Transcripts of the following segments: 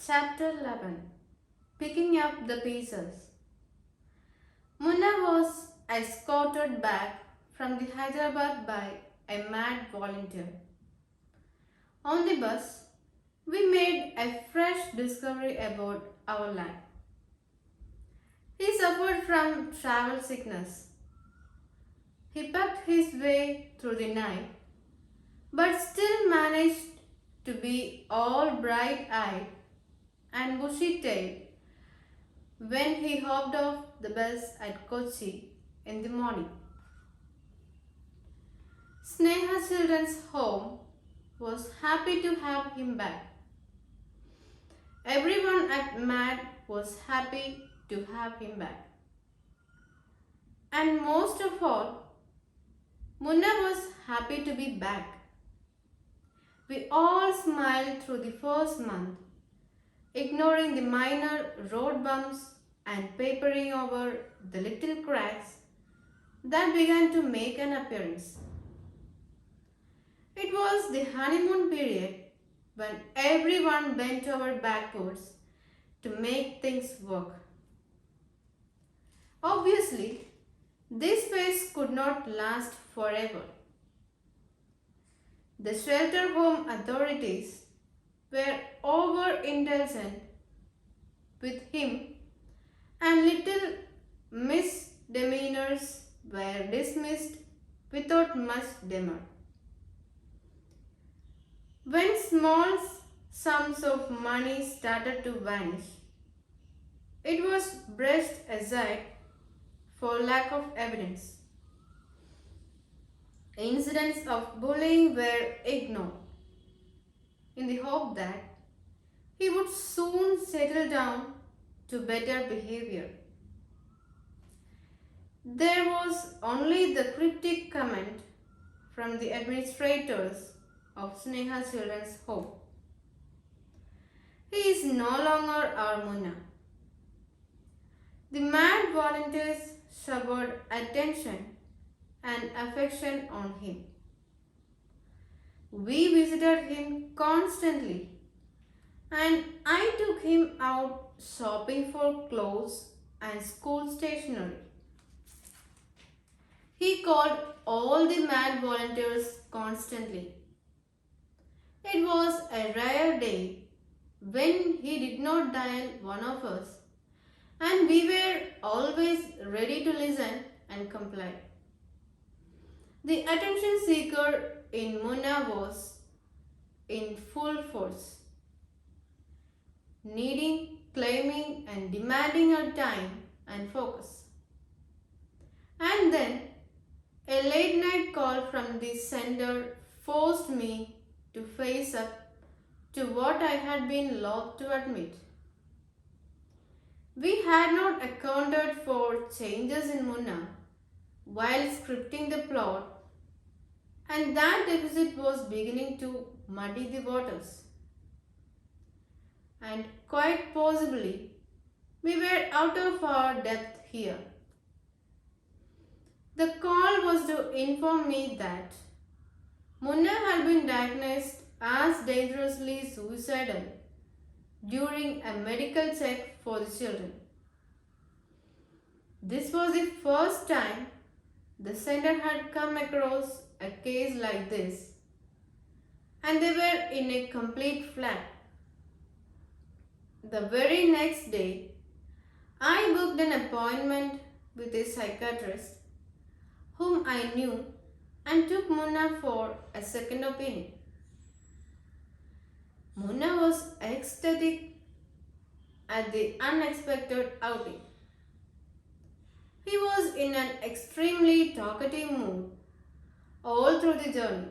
Chapter 11. Picking up the pieces. Munna was escorted back from the Hyderabad by a mad volunteer. On the bus, we made a fresh discovery about our lad. He suffered from travel sickness. He puffed his way through the night, but still managed to be all bright-eyed and bushy-tailed when he hopped off the bus at Kochi in the morning. Sneha Children's Home was happy to have him back. Everyone at MAD was happy to have him back. And most of all, Munna was happy to be back. We all smiled through the first month, ignoring the minor road bumps and papering over the little cracks that began to make an appearance. It was the honeymoon period when everyone bent over backwards to make things work. Obviously, this phase could not last forever. The shelter home authorities were over-indulgent with him and little misdemeanors were dismissed without much demur. When small sums of money started to vanish, it was brushed aside for lack of evidence. Incidents of bullying were ignored in the hope that he would soon settle down to better behavior. There was only the cryptic comment from the administrators of Sneha Children's Home. He is no longer our Munna. The mad volunteers showered attention and affection on him. We visited him constantly and I took him out shopping for clothes and school stationery. He called all the mad volunteers constantly. It was a rare day when he did not dial one of us, and we were always ready to listen and comply. The attention seeker in Munna was in full force, needing, claiming and demanding our time and focus. And then a late night call from the sender forced me to face up to what I had been loath to admit. We had not accounted for changes in Munna while scripting the plot, and that deficit was beginning to muddy the waters. And quite possibly, we were out of our depth here. The call was to inform me that Munna had been diagnosed as dangerously suicidal during a medical check for the children. This was the first time the center had come across a case like this, and they were in a complete flat. The very next day, I booked an appointment with a psychiatrist whom I knew and took Munna for a second opinion. Munna was ecstatic at the unexpected outing. He was in an extremely talkative mood all through the journey,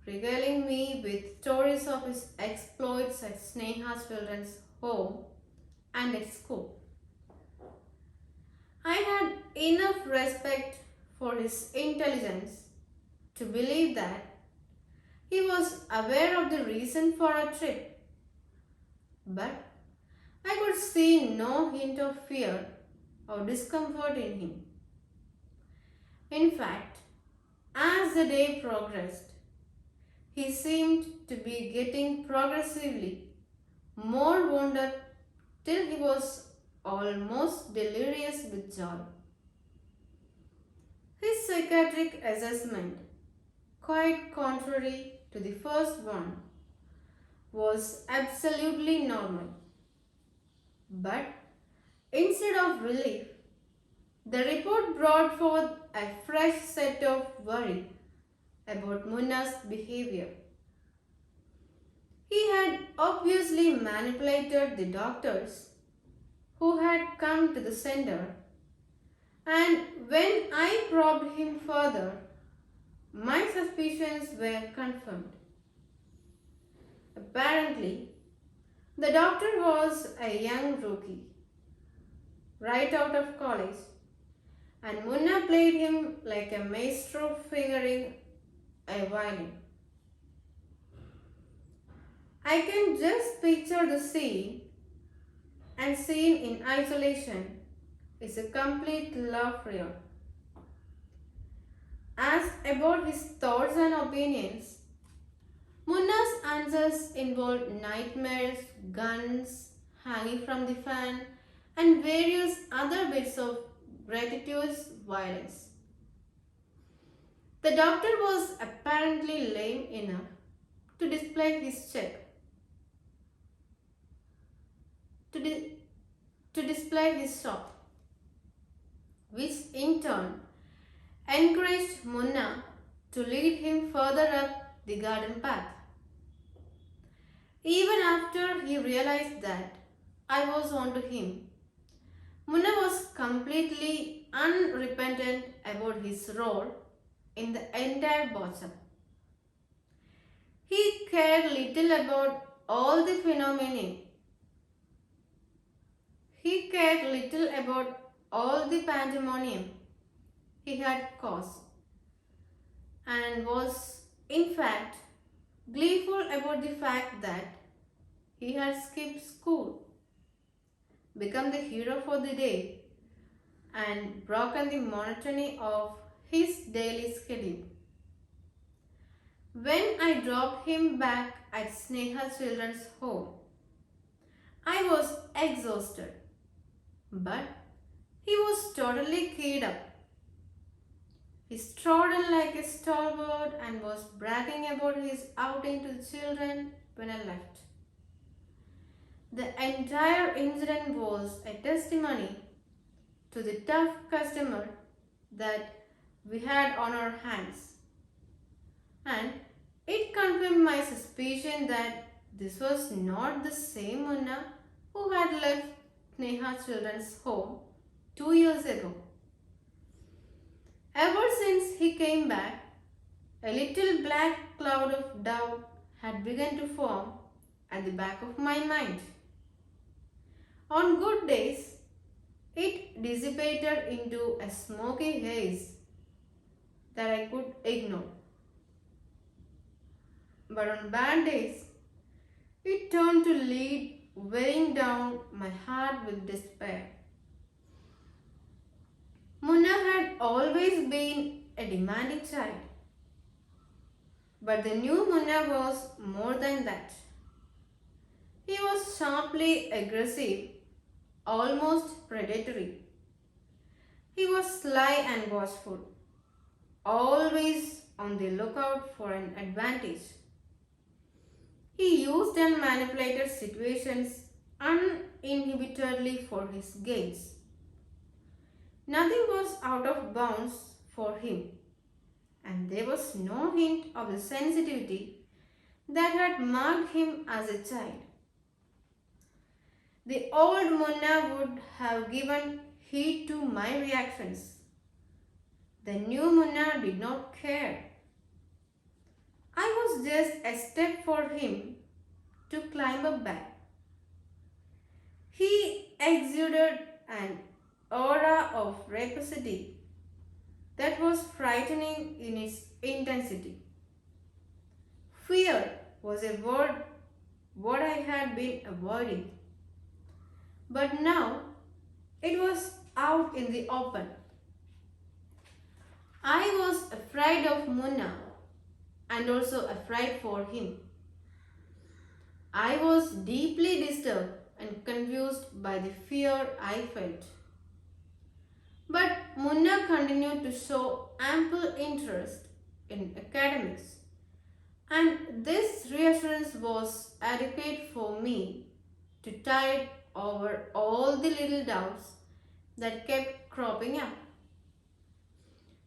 regaling me with stories of his exploits at Sneha Children's Home and at school. I had enough respect for his intelligence to believe that he was aware of the reason for our trip, but I could see no hint of fear or discomfort in him. In fact, as the day progressed, he seemed to be getting progressively more wounded till he was almost delirious with joy. His psychiatric assessment, quite contrary to the first one, was absolutely normal. But instead of relief, the report brought forth a fresh set of worry about Munna's behavior. He had obviously manipulated the doctors who had come to the center, and when I probed him further, my suspicions were confirmed. Apparently, the doctor was a young rookie, right out of college, and Munna played him like a maestro fingering a violin. I can just picture the scene, and seen in isolation is a complete love reel. As about his thoughts and opinions, Munna's answers involved nightmares, guns, hanging from the fan, and various other bits of gratuitous violence. The doctor was apparently lame enough to display his check, to display his shop, which in turn encouraged Munna to lead him further up the garden path. Even after he realized that I was onto him, Munna was completely unrepentant about his role in the entire bother. He cared little about all the phenomena. He cared little about all the pandemonium he had caused, and was, in fact, gleeful about the fact that he had skipped school, become the hero for the day, and broken the monotony of his daily schedule. When I dropped him back at Sneha Children's Home, I was exhausted, but he was totally keyed up. He strode like a stalwart and was bragging about his outing to the children when I left. The entire incident was a testimony to the tough customer that we had on our hands, and it confirmed my suspicion that this was not the same Munna who had left Neha Children's Home 2 years ago. Ever since he came back, a little black cloud of doubt had begun to form at the back of my mind. On good days, it dissipated into a smoky haze that I could ignore. But on bad days, it turned to lead, weighing down my heart with despair. Munna had always been a demanding child, but the new Munna was more than that. He was sharply aggressive, almost predatory. He was sly and watchful, always on the lookout for an advantage. He used and manipulated situations uninhibitedly for his gains. Nothing was out of bounds for him, and there was no hint of the sensitivity that had marked him as a child. The old Munna would have given heed to my reactions. The new Munna did not care. I was just a step for him to climb up back. He exuded an aura of rapacity that was frightening in its intensity. Fear was a word what I had been avoiding, but now it was out in the open. I was afraid of Munna and also afraid for him. I was deeply disturbed and confused by the fear I felt. But Munna continued to show ample interest in academics, and this reassurance was adequate for me to tide over all the little doubts that kept cropping up.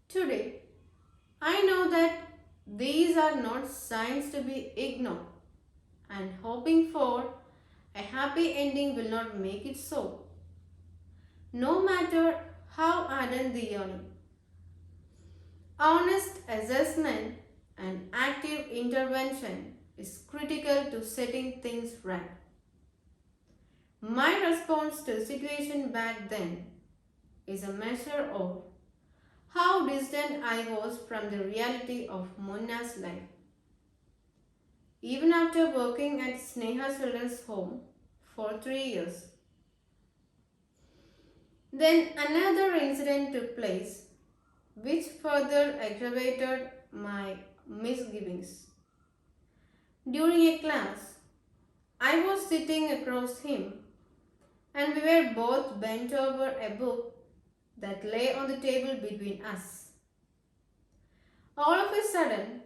Today, I know that these are not signs to be ignored, and hoping for a happy ending will not make it so. No matter how ardent the yearning, honest assessment and active intervention is critical to setting things right. My response to the situation back then is a measure of how distant I was from the reality of Munna's life. Even after working at Sneha Children's Home for 3 years. Then another incident took place which further aggravated my misgivings. During a class, I was sitting across him and we were both bent over a book that lay on the table between us. All of a sudden,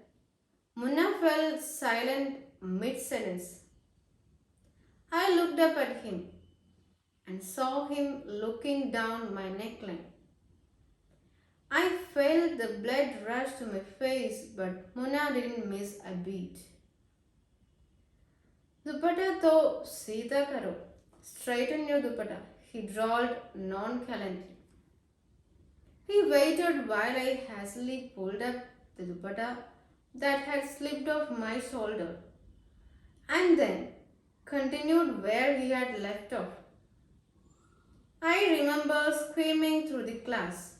Munna fell silent mid-sentence. I looked up at him and saw him looking down my neckline. I felt the blood rush to my face, but Munna didn't miss a beat. Dupatta to Sita karo. Straighten your dupatta, he drawled nonchalantly. He waited while I hastily pulled up the dupatta that had slipped off my shoulder and then continued where he had left off. I remember screaming through the class,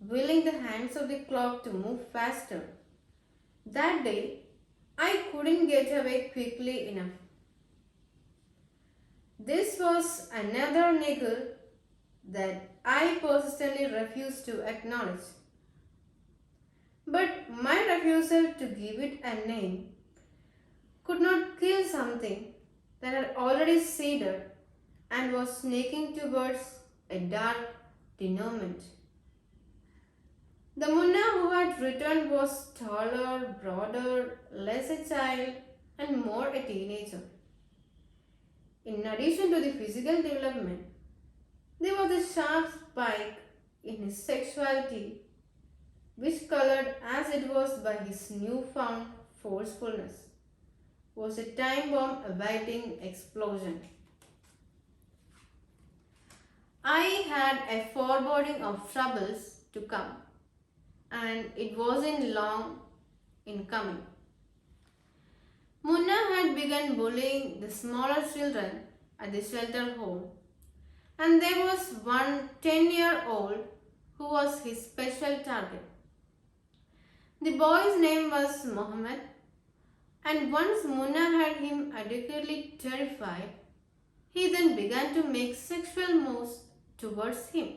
willing the hands of the clock to move faster. That day, I couldn't get away quickly enough. This was another niggle that I persistently refused to acknowledge. But my refusal to give it a name could not kill something that had already seeded and was snaking towards a dark denouement. The Munna who had returned was taller, broader, less a child, and more a teenager. In addition to the physical development, there was a sharp spike in his sexuality, which, colored as it was by his newfound forcefulness, was a time bomb awaiting explosion. I had a foreboding of troubles to come, and it wasn't long in coming. Munna had begun bullying the smaller children at the shelter home, and there was one 10-year-old who was his special target. The boy's name was Mohammed, and once Munna had him adequately terrified, he then began to make sexual moves towards him.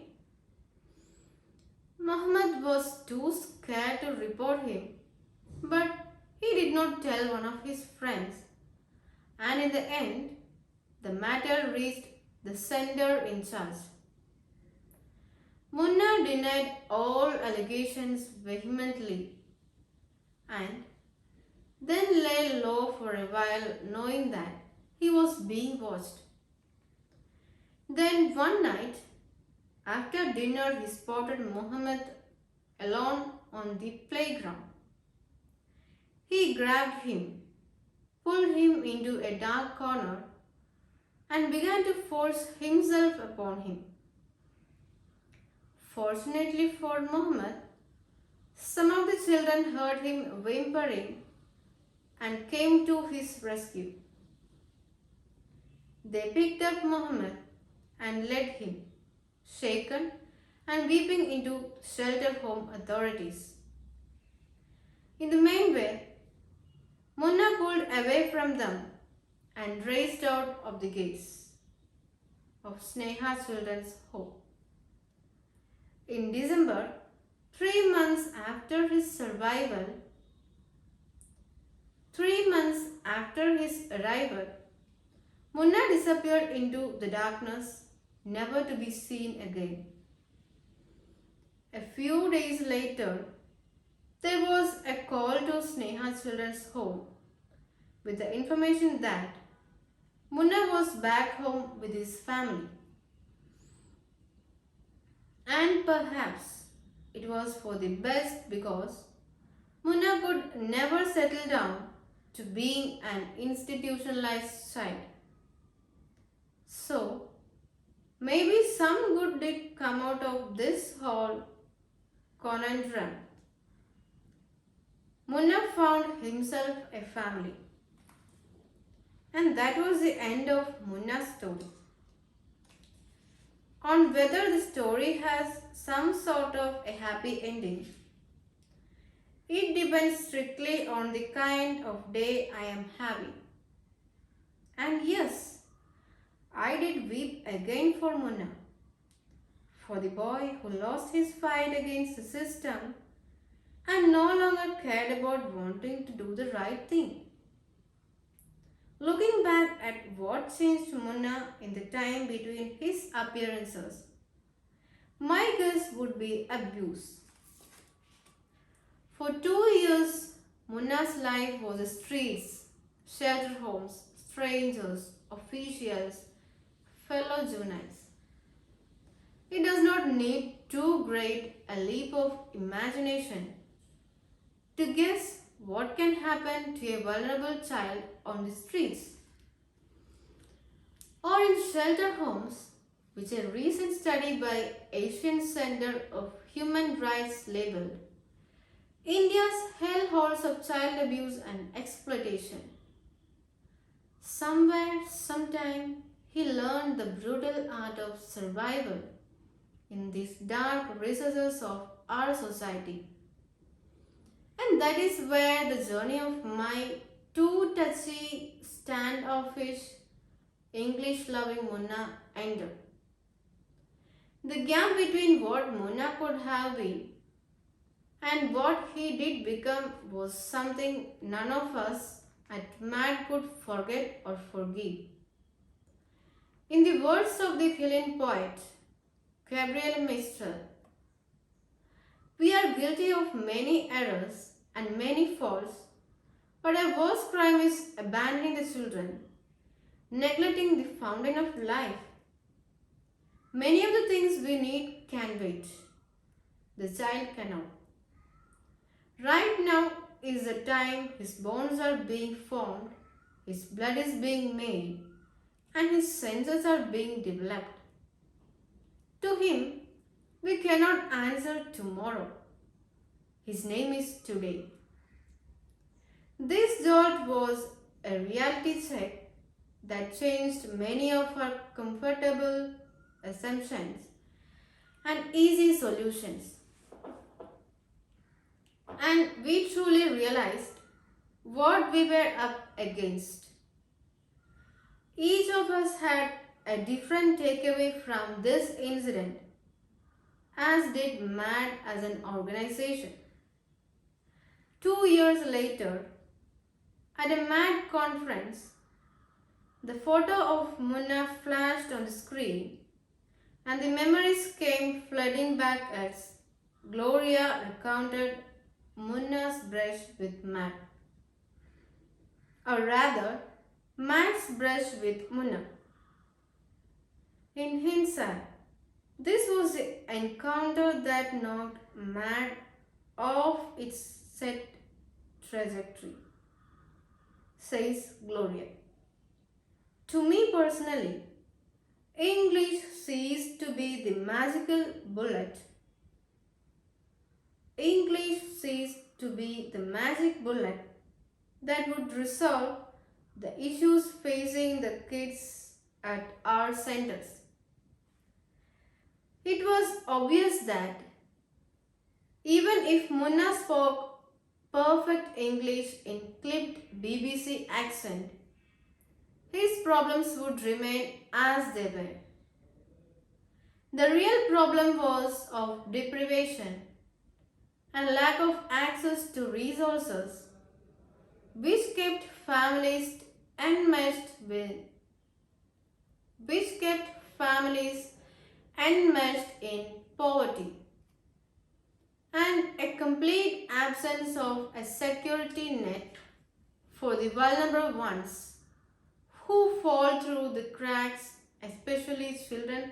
Mohammed was too scared to report him, but he did not tell one of his friends, and in the end, the matter reached the sender in charge. Munna denied all allegations vehemently and then lay low for a while, knowing that he was being watched. Then one night, after dinner, he spotted Mohammed alone on the playground. He grabbed him, pulled him into a dark corner, and began to force himself upon him. Fortunately for Mohammed, some of the children heard him whimpering and came to his rescue. They picked up Mohammed and led him, shaken and weeping, into shelter home authorities. In the main way, Munna pulled away from them and raced out of the gates of Sneha Children's Home. In December, 3 months after his survival, 3 months after his arrival, Munna disappeared into the darkness, never to be seen again. A few days later, there was a call to Sneha's children's home with the information that Munna was back home with his family. And perhaps it was for the best because Munna could never settle down to being an institutionalized child. So, maybe some good did come out of this whole conundrum. Munna found himself a family. And that was the end of Munna's story. On whether the story has some sort of a happy ending, it depends strictly on the kind of day I am having. And yes, I did weep again for Munna, for the boy who lost his fight against the system and no longer cared about wanting to do the right thing. Looking back at what changed Munna in the time between his appearances, my guess would be abuse. For 2 years, Munna's life was the streets, shelter homes, strangers, officials, fellow juveniles. It does not need too great a leap of imagination to guess what can happen to a vulnerable child on the streets or in shelter homes, which a recent study by Asian Center of Human Rights labeled India's hellholes of child abuse and exploitation. Somewhere, sometime, he learned the brutal art of survival in these dark recesses of our society. And that is where the journey of my too touchy, standoffish, English-loving Munna ended. The gap between what Munna could have been and what he did become was something none of us at MAD could forget or forgive. In the words of the Chilean poet Gabriel Mistral, we are guilty of many errors and many faults, but a worse crime is abandoning the children, neglecting the fountain of life. Many of the things we need can wait. The child cannot. Right now is the time his bones are being formed, his blood is being made, and his senses are being developed. To him, we cannot answer tomorrow. His name is today. This jolt was a reality check that changed many of our comfortable assumptions and easy solutions. And we truly realized what we were up against. Each of us had a different takeaway from this incident, as did MAD as an organization. 2 years later, at a MAD conference, the photo of Munna flashed on the screen and the memories came flooding back as Gloria recounted Munna's brush with MAD. Or rather, MAD's brush with Munna. In hindsight, this was the encounter that knocked MAD off its set trajectory, says Gloria. To me personally, English ceased to be the magical bullet. English ceased to be the magic bullet that would resolve the issues facing the kids at our centers. It was obvious that even if Munna spoke perfect English in clipped BBC accent, his problems would remain as they were. The real problem was of deprivation and lack of access to resources which kept families enmeshed with which kept families enmeshed in poverty, and a complete absence of a security net for the vulnerable ones who fall through the cracks, especially children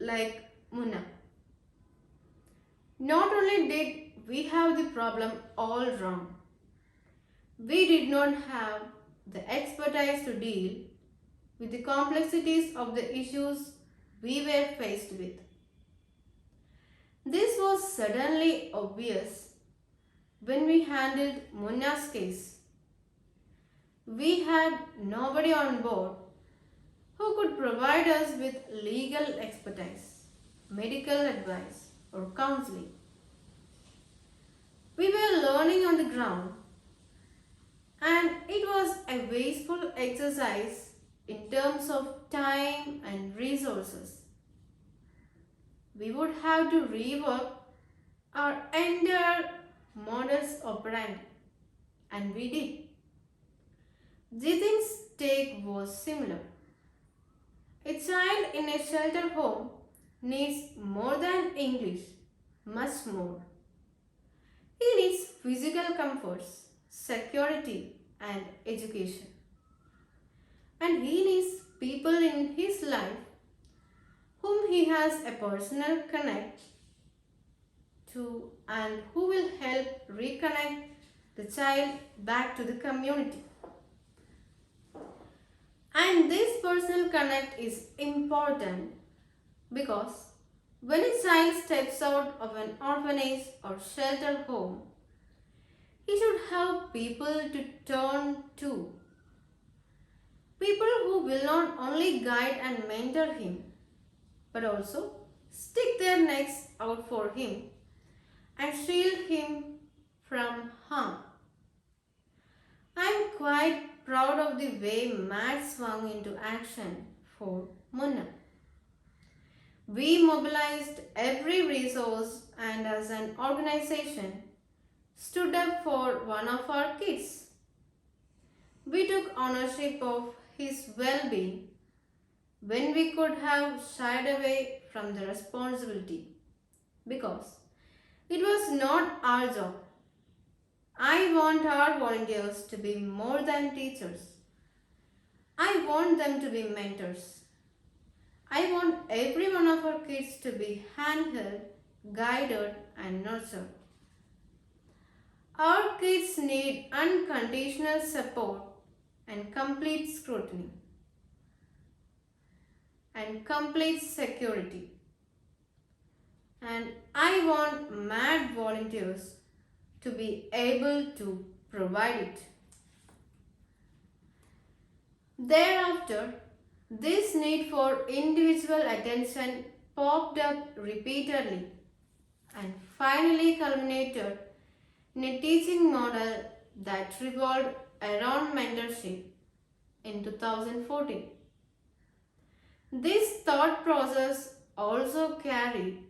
like Munna. Not only did we have the problem all wrong, we did not have the expertise to deal with the complexities of the issues we were faced with. This was suddenly obvious when we handled Munna's case. We had nobody on board who could provide us with legal expertise, medical advice, or counseling. We were learning on the ground, and it was a wasteful exercise in terms of time and resources. We would have to rework our entire modus operandi, and we did. Jitin's take was similar. A child in a shelter home needs more than English, much more. He needs physical comforts, security, and education. And he needs people in his life whom he has a personal connect to and who will help reconnect the child back to the community. And this personal connect is important because when a child steps out of an orphanage or shelter home, he should have people to turn to. People who will not only guide and mentor him, but also stick their necks out for him and shield him from harm. I am quite proud of the way Matt swung into action for Munna. We mobilized every resource and as an organization stood up for one of our kids. We took ownership of his well-being when we could have shied away from the responsibility because it was not our job. I want our volunteers to be more than teachers. I want them to be mentors. I want every one of our kids to be handheld, guided, and nurtured. Our kids need unconditional support and complete scrutiny and complete security. And I want mad volunteers to be able to provide it. Thereafter, this need for individual attention popped up repeatedly and finally culminated in a teaching model that revolved around mentorship in 2014. This thought process also carried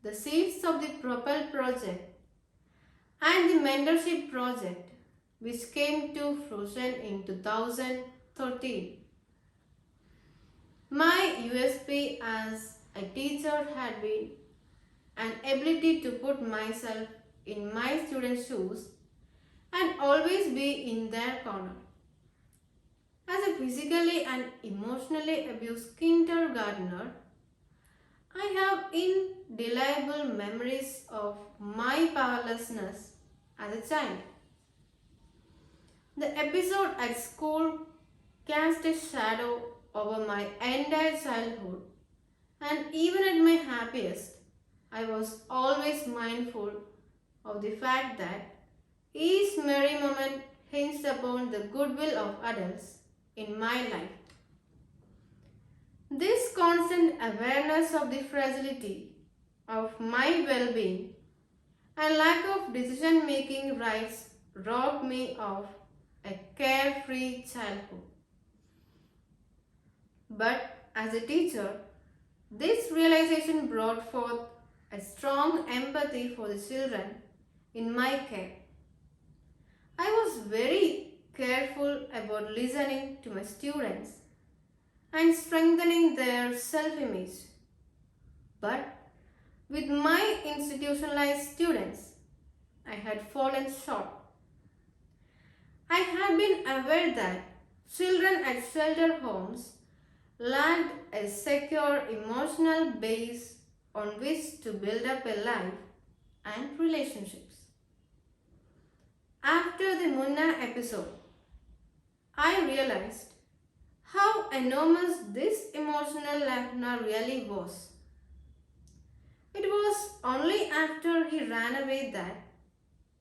the seeds of the Propel project and the mentorship project, which came to fruition in 2013. My USP as a teacher had been an ability to put myself in my students' shoes and always be in their corner. As a physically and emotionally abused kindergartner, I have indelible memories of my powerlessness as a child. The episode at school cast a shadow over my entire childhood, and even at my happiest, I was always mindful of the fact that each merry moment hinged upon the goodwill of adults in my life. This constant awareness of the fragility of my well-being and lack of decision-making rights robbed me of a carefree childhood. But as a teacher, this realization brought forth a strong empathy for the children in my care. I was very careful about listening to my students and strengthening their self image. But with my institutionalized students, I had fallen short. I had been aware that children at shelter homes lacked a secure emotional base on which to build up a life and relationships. After the Munna episode, I realized how enormous this emotional lacuna really was. It was only after he ran away that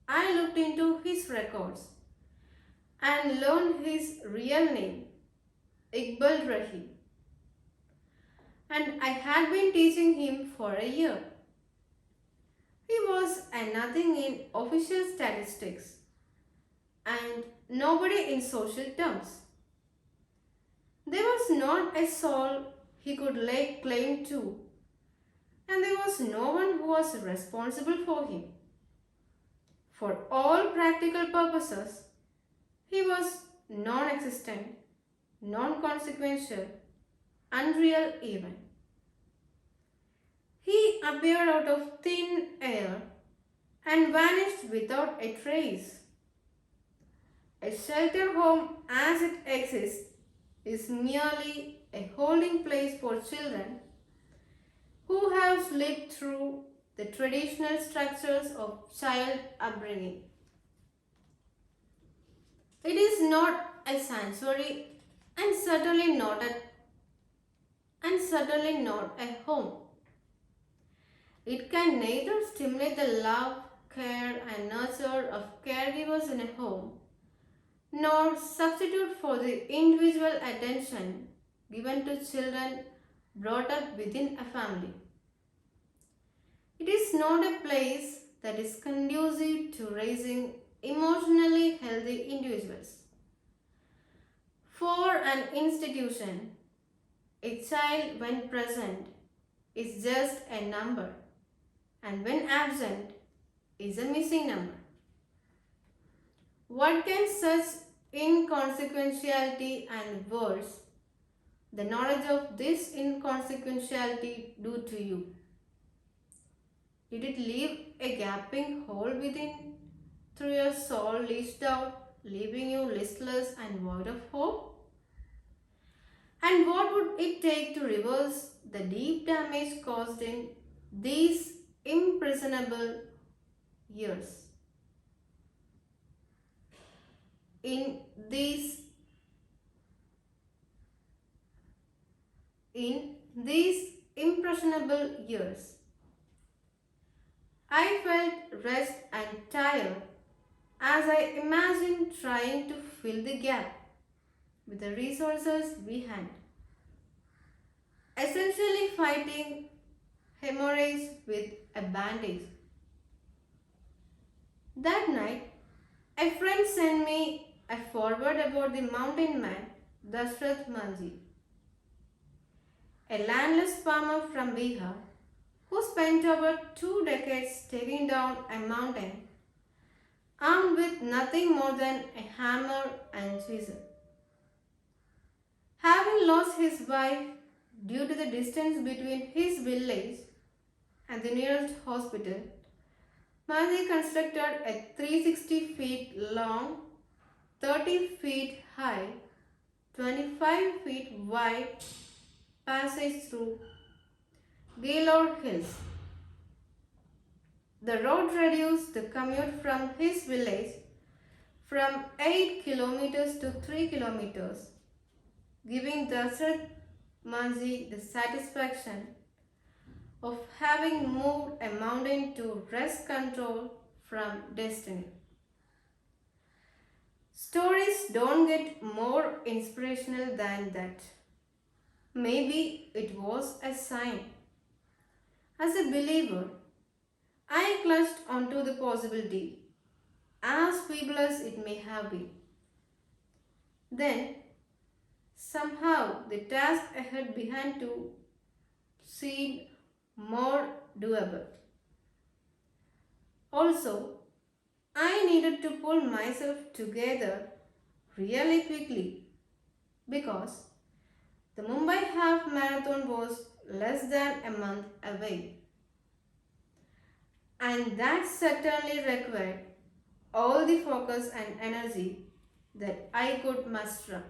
I looked into his records and learned his real name, Iqbal Rahi, and I had been teaching him for a year. He was a nothing in official statistics and nobody in social terms. There was not a soul he could lay claim to, and there was no one who was responsible for him. For all practical purposes, he was non existent, non consequential, unreal even. He appeared out of thin air and vanished without a trace. A shelter home as it exists is merely a holding place for children who have slipped through the traditional structures of child upbringing. It is not a sanctuary and certainly not a home. It can neither stimulate the love, care and nurture of caregivers in a home nor substitute for the individual attention given to children brought up within a family. It is not a place that is conducive to raising emotionally healthy individuals. For an institution, a child when present is just a number and when absent is a missing number. What can such inconsequentiality and worse, the knowledge of this inconsequentiality do to you? Did it leave a gaping hole within through your soul leached out, leaving you listless and void of hope? And what would it take to reverse the deep damage caused in these impressionable years? In these impressionable years, I felt rest and tired as I imagined trying to fill the gap with the resources we had, essentially fighting hemorrhage with a bandage. That night, a friend sent me a forward about the mountain man Dashrath Manji, a landless farmer from Bihar who spent over 2 decades taking down a mountain armed with nothing more than a hammer and chisel. Having lost his wife due to the distance between his village and the nearest hospital, Manji constructed a 360 feet long, 30 feet high, 25 feet wide passage through Gaylord Hills. The road reduced the commute from his village from 8 kilometers to 3 kilometers, giving Dashrath Manji the satisfaction of having moved a mountain to wrest control from destiny. Stories don't get more inspirational than that. Maybe it was a sign. As a believer, I clutched onto the possibility, as feeble as it may have been. Then, somehow, the task ahead began to seem more doable. Also, I needed to pull myself together really quickly because the Mumbai Half Marathon was less than a month away, and that certainly required all the focus and energy that I could muster.